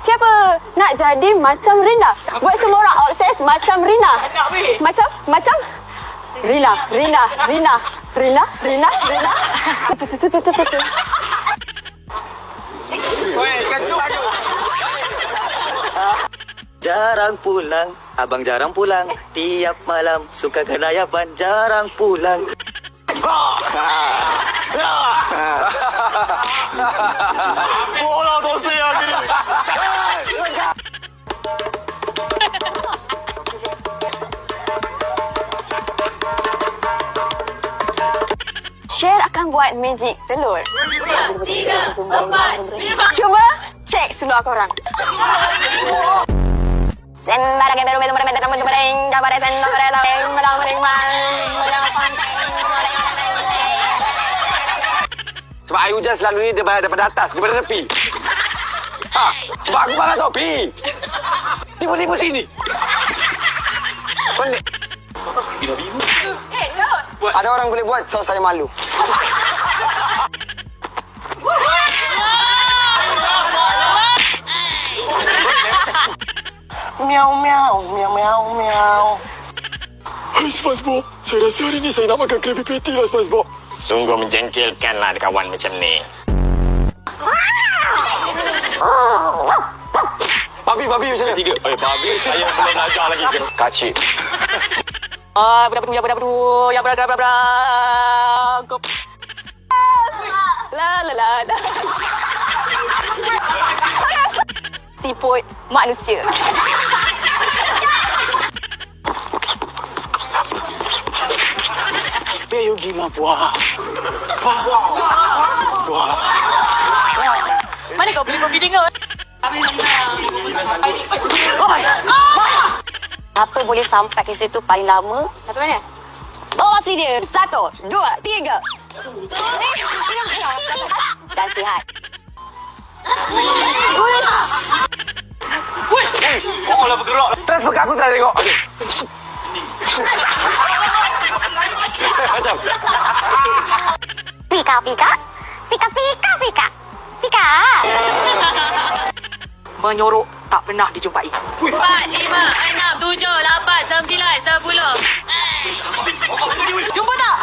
Siapa nak jadi macam Rina? Buat semua orang obses macam Rina. Macam Rina. Jarang pulang, abang jarang pulang. Tiap malam suka kenayapan, jarang pulang. Bola dosa yang gini. Share akan buat magic telur. 3, 4, 5. Cuba cek seluar korang. Sebab air hujan selalu ni daripada atas, daripada tepi. Ha, sebab aku pakai topi. Tiba-tiba sini. Kau ni. Ada orang boleh buat, so saya malu. Miau, miau, miau, miau, miau. Hai SpongeBob, saya rasa hari ni saya nak makan Krabby Patty lah SpongeBob. Sungguh menjengkelkan lah kawan macam ni. Babi macam mana? Tiga. Babi saya belum ajar lagi. Kacik. Budak tu. Ya, bra. La. Siput manusia. Yogi mah buah. Mana kau beli kopi dengar? Apa boleh sampai ke situ paling lama? Satu mana? Bawa sini dia. 1, 2, 3. Dan sihat. Kau lah bergerak. Transfer kat aku tak tengok. Macam. Pika. Menyorok tak pernah dijumpai. 4, 5, 6, 7, 8, 9, 10. Jumpa tak?